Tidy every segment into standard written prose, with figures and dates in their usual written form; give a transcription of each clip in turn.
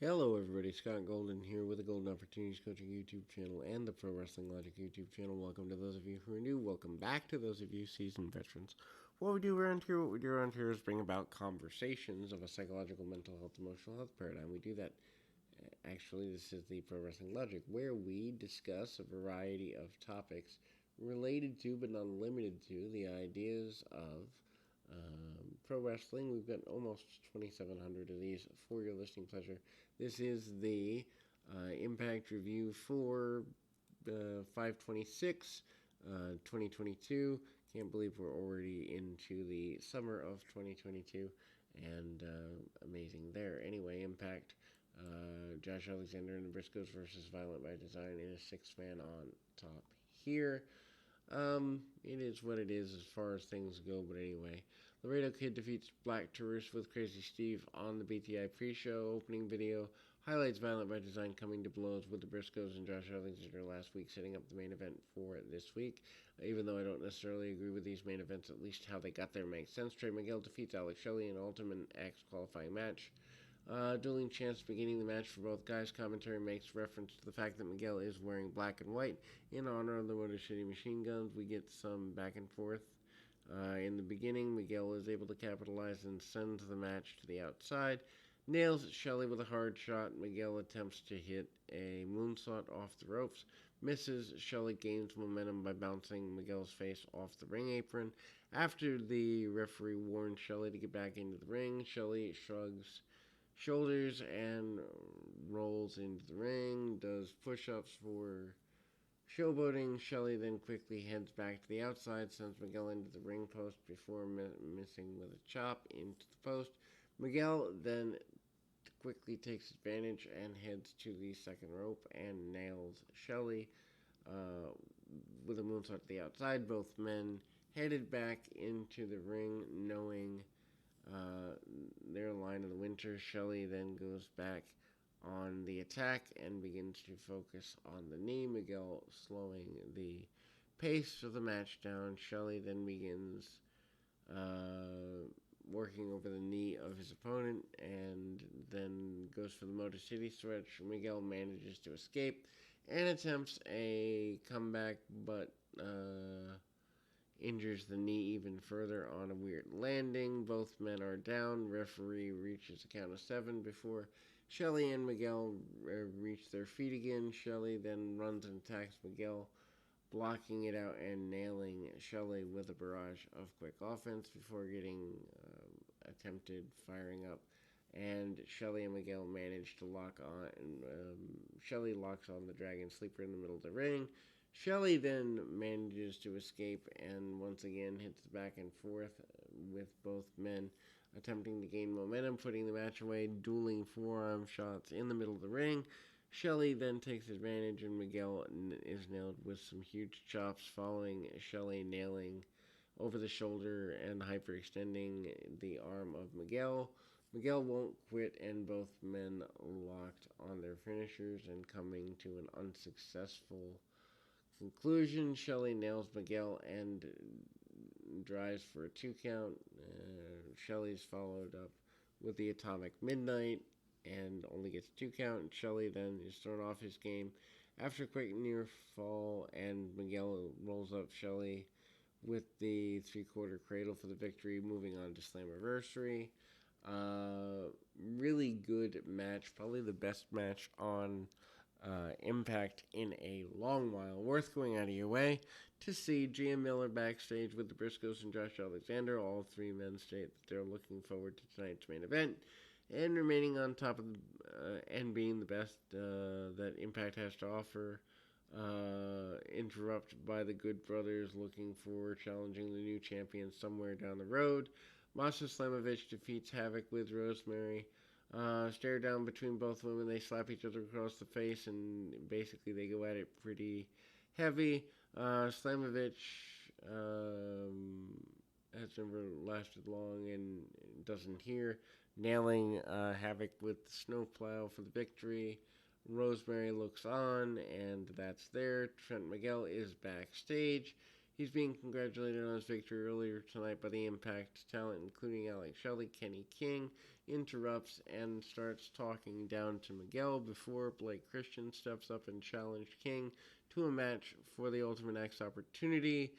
Hello, everybody. Scott Golden here with the Golden Opportunities Coaching YouTube channel and the Pro Wrestling Logic YouTube channel. Welcome to those of you who are new. Welcome back to those of you seasoned veterans. What we do around here is bring about conversations of a psychological, mental health, emotional health paradigm. We do that. Actually, this is the Pro Wrestling Logic, where we discuss a variety of topics related to, but not limited to, the ideas of pro wrestling. We've got almost 2,700 of these for your listening pleasure. This is the Impact Review for 5/26, 2022. Can't believe we're already into the summer of 2022, and amazing there. Anyway, Impact, Josh Alexander and the Briscoes versus Violent by Design in a six-man on top here. It is what it is as far as things go, but anyway. Laredo Kid defeats Black Taurus with Crazy Steve on the BTI pre-show opening video. Highlights Violent by Design coming to blows with the Briscoes and Josh Alexander last week, setting up the main event for this week. Even though I don't necessarily agree with these main events, at least how they got there makes sense. Trey Miguel defeats Alex Shelley in an Ultimate X qualifying match. Dueling chants beginning the match for both guys. Commentary makes reference to the fact that Miguel is wearing black and white in honor of the Motor City Machine Guns. We get some back and forth. In the beginning, Miguel is able to capitalize and sends the match to the outside. Nails Shelley with a hard shot. Miguel attempts to hit a moonsault off the ropes. Misses. Shelley gains momentum by bouncing Miguel's face off the ring apron. After the referee warns Shelley to get back into the ring, Shelley shrugs shoulders and rolls into the ring, does push-ups for showboating. Shelley then quickly heads back to the outside, sends Miguel into the ring post before missing with a chop into the post. Miguel then quickly takes advantage and heads to the second rope and nails Shelley with a moonsault to the outside. Both men headed back into the ring knowing their line of the winter. Shelley then goes back on the attack and begins to focus on the knee. Miguel slowing the pace of the match down. Shelley then begins working over the knee of his opponent and then goes for the Motor City stretch. Miguel manages to escape and attempts a comeback, but injures the knee even further on a weird landing. Both men are down. Referee reaches a count of 7 before Shelley and Miguel reach their feet again. Shelley then runs and attacks Miguel, blocking it out and nailing Shelley with a barrage of quick offense before getting attempted firing up. And Shelley and Miguel manage to lock on. Shelley locks on the Dragon Sleeper in the middle of the ring. Shelley then manages to escape and once again hits back and forth with both men attempting to gain momentum, putting the match away, dueling forearm shots in the middle of the ring. Shelley then takes advantage and Miguel is nailed with some huge chops, following Shelley nailing over the shoulder and hyperextending the arm of Miguel. Miguel won't quit and both men locked on their finishers and coming to an unsuccessful conclusion. Shelley nails Miguel and drives for a 2 count. Shelley's followed up with the Atomic Midnight and only gets 2 count. Shelley then is thrown off his game after a quick near fall, and Miguel rolls up Shelley with the 3/4 cradle for the victory, moving on to Slammiversary. Really good match, probably the best match on Impact in a long while. Worth going out of your way to see. GM Miller backstage with the Briscoes and Josh Alexander. All three men state that they're looking forward to tonight's main event and remaining on top of and being the best that Impact has to offer. Interrupted by the Good Brothers looking for challenging the new champion somewhere down the road. Masha Slamovich defeats Havoc with Rosemary. Stare down between both women. They slap each other across the face, and basically they go at it pretty heavy. Slamovich has never lasted long and doesn't hear. Nailing Havoc with the snowplow for the victory. Rosemary looks on, and that's there. Trent Miguel is backstage. He's being congratulated on his victory earlier tonight by the Impact talent, including Alex Shelley. Kenny King interrupts and starts talking down to Miguel before Blake Christian steps up and challenged King to a match for the Ultimate X opportunity.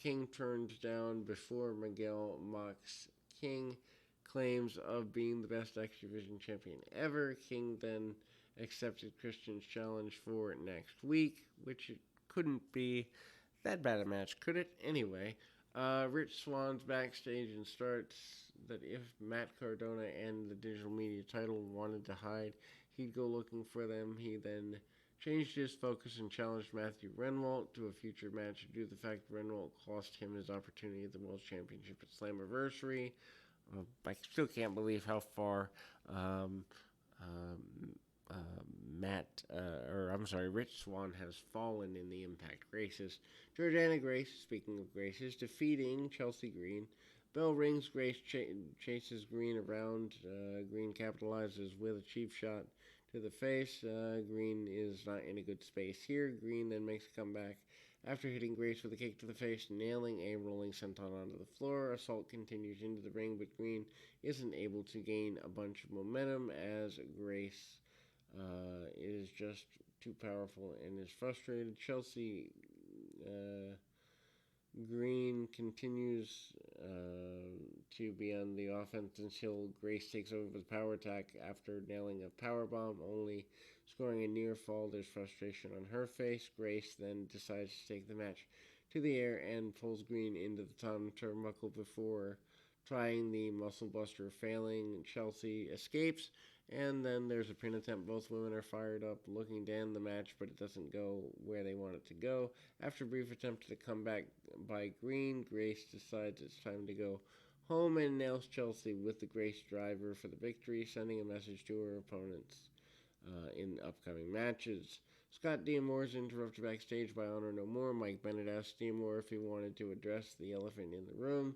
King turns down before Miguel mocks King, claims of being the best X Division champion ever. King then accepted Christian's challenge for next week, which it couldn't be that bad a match, could it? Anyway, Rich Swann's backstage and starts that if Matt Cardona and the digital media title wanted to hide, he'd go looking for them. He then changed his focus and challenged Matthew Renwalt to a future match due to the fact Renwalt cost him his opportunity at the World Championship at Slammiversary. I still can't believe how far Rich Swann has fallen in the Impact races. Jordana Grace, speaking of Graces, defeating Chelsea Green. Bell rings, Grace chases Green around. Green capitalizes with a cheap shot to the face. Green is not in a good space here. Green then makes a comeback after hitting Grace with a kick to the face, nailing a rolling senton onto the floor. Assault continues into the ring, but Green isn't able to gain a bunch of momentum as Grace is just too powerful and is frustrated. Chelsea Green continues to be on the offense until Grace takes over with power attack after nailing a power bomb, only scoring a near fall. There's frustration on her face. Grace then decides to take the match to the air and pulls Green into the top turnbuckle before trying the muscle buster, failing. Chelsea escapes, and then there's a pin attempt. Both women are fired up, looking to end the match, but it doesn't go where they want it to go. After a brief attempt to come back by Green, Grace decides it's time to go home and nails Chelsea with the Grace driver for the victory, sending a message to her opponents in upcoming matches. Scott D'Amore is interrupted backstage by Honor No More. Mike Bennett asked D'Amore if he wanted to address the elephant in the room.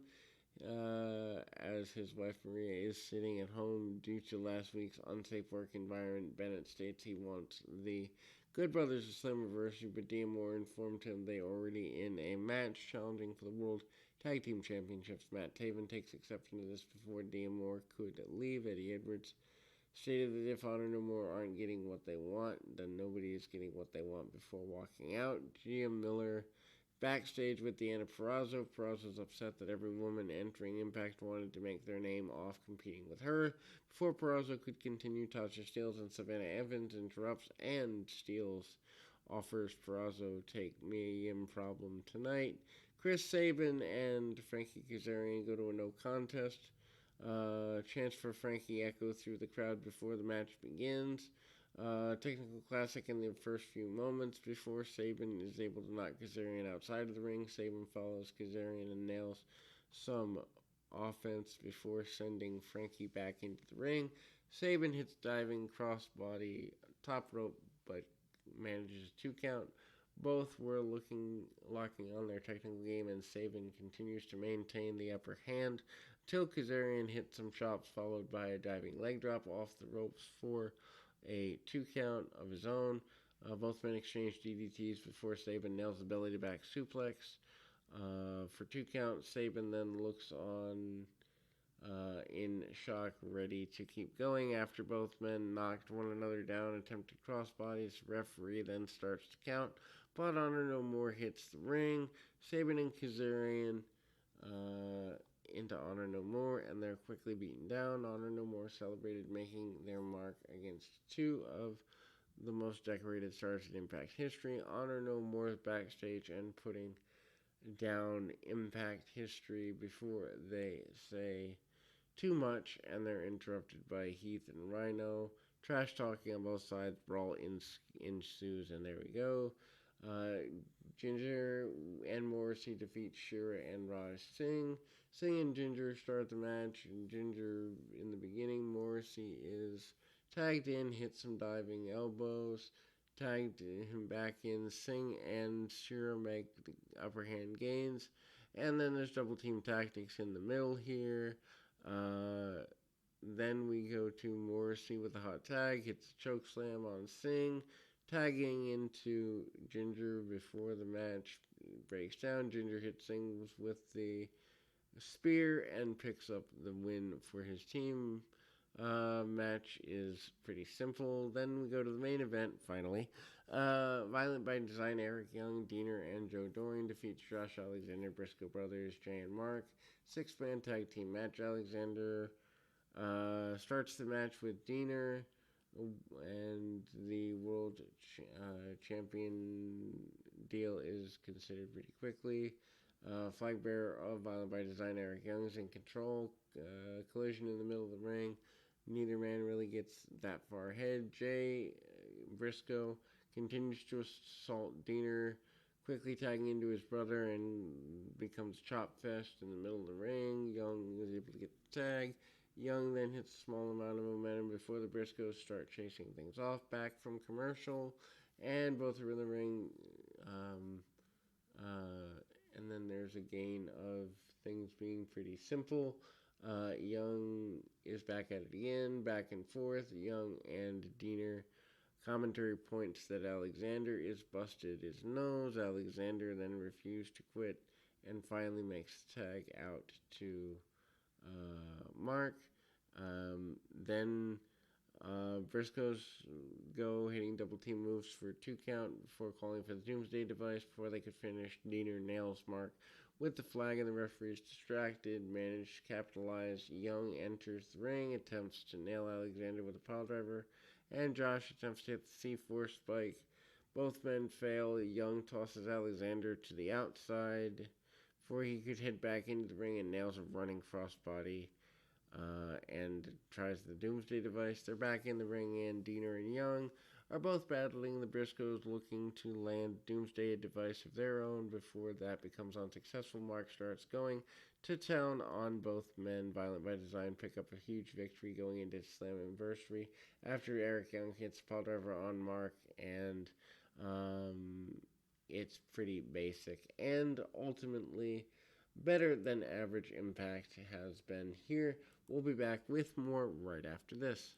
As his wife Maria is sitting at home due to last week's unsafe work environment, Bennett states he wants the Good Brothers of Slammiversary, but D'Amore informed him they are already in a match challenging for the World Tag Team Championships. Matt Taven takes exception to this before D'Amore could leave. Eddie Edwards stated that if Honor No More aren't getting what they want, then nobody is getting what they want before walking out. Gia Miller backstage with Deanna Purrazzo. Purrazzo's upset that every woman entering Impact wanted to make their name off competing with her. Before Purrazzo could continue, Tasha Steelz and Savannah Evans interrupts, and Steelz offers Purrazzo take me in problem tonight. Chris Sabin and Frankie Kazarian go to a no contest. Chants for Frankie echo through the crowd before the match begins. Technical classic in the first few moments before Sabin is able to knock Kazarian outside of the ring. Sabin follows Kazarian and nails some offense before sending Frankie back into the ring. Sabin hits diving crossbody top rope but manages a 2 count. Both were locking on their technical game, and Sabin continues to maintain the upper hand until Kazarian hits some chops followed by a diving leg drop off the ropes for a 2 count of his own. Both men exchange DDTs before Sabin nails the belly to back suplex. For 2 counts, Sabin then looks on in shock, ready to keep going. After both men knocked one another down, attempted crossbodies, referee then starts to count, but Honor No More hits the ring. Sabin and Kazarian into Honor No More, and they're quickly beaten down. Honor No More celebrated making their mark against 2 of the most decorated stars in Impact history. Honor No More is backstage and putting down Impact history before they say too much, and they're interrupted by Heath and Rhino. Trash talking on both sides. Brawl ensues, and there we go. Ginger and Morrissey defeat Shira and Raj Singh. Singh and Ginger start the match. Ginger in the beginning. Morrissey is tagged in, hits some diving elbows, tagged him back in. Singh and Shira make the upper hand gains. And then there's double team tactics in the middle here. Then we go to Morrissey with a hot tag, hits a choke slam on Singh, tagging into Ginger before the match breaks down. Ginger hits things with the spear and picks up the win for his team. Match is pretty simple. Then we go to the main event, finally. Violent by Design, Eric Young, Diener, and Joe Doring defeats Josh Alexander, Briscoe Brothers, Jay and Mark. Six-man tag team match. Alexander starts the match with Diener, and the world champion deal is considered pretty quickly. Flag bearer of Violent by Design, Eric Young, is in control. Collision in the middle of the ring. Neither man really gets that far ahead. Jay Briscoe continues to assault Diener, quickly tagging into his brother, and becomes chop fest in the middle of the ring. Young is able to get the tag. Young then hits a small amount of momentum before the Briscoes start chasing things off. Back from commercial, and both are in the ring. And then there's a gain of things being pretty simple. Young is back at it again, back and forth. Young and Diener. Commentary points that Alexander is busted his nose. Alexander then refused to quit and finally makes the tag out to Mark. Then Briscoes go hitting double team moves for 2 count before calling for the Doomsday device. Before they could finish, Diener nails Mark with the flag, and the referee is distracted. Managed to capitalize. Young enters the ring, attempts to nail Alexander with a piledriver, and Josh attempts to hit the C4 spike. Both men fail. Young tosses Alexander to the outside before he could head back into the ring and nails a running crossbody. And tries the Doomsday device. They're back in the ring, and Diener and Young are both battling the Briscoes, looking to land Doomsday device of their own. Before that becomes unsuccessful, Mark starts going to town on both men. Violent by Design pick up a huge victory going into Slammiversary after Eric Young hits piledriver on Mark, and it's pretty basic and ultimately better than average Impact has been here. We'll be back with more right after this.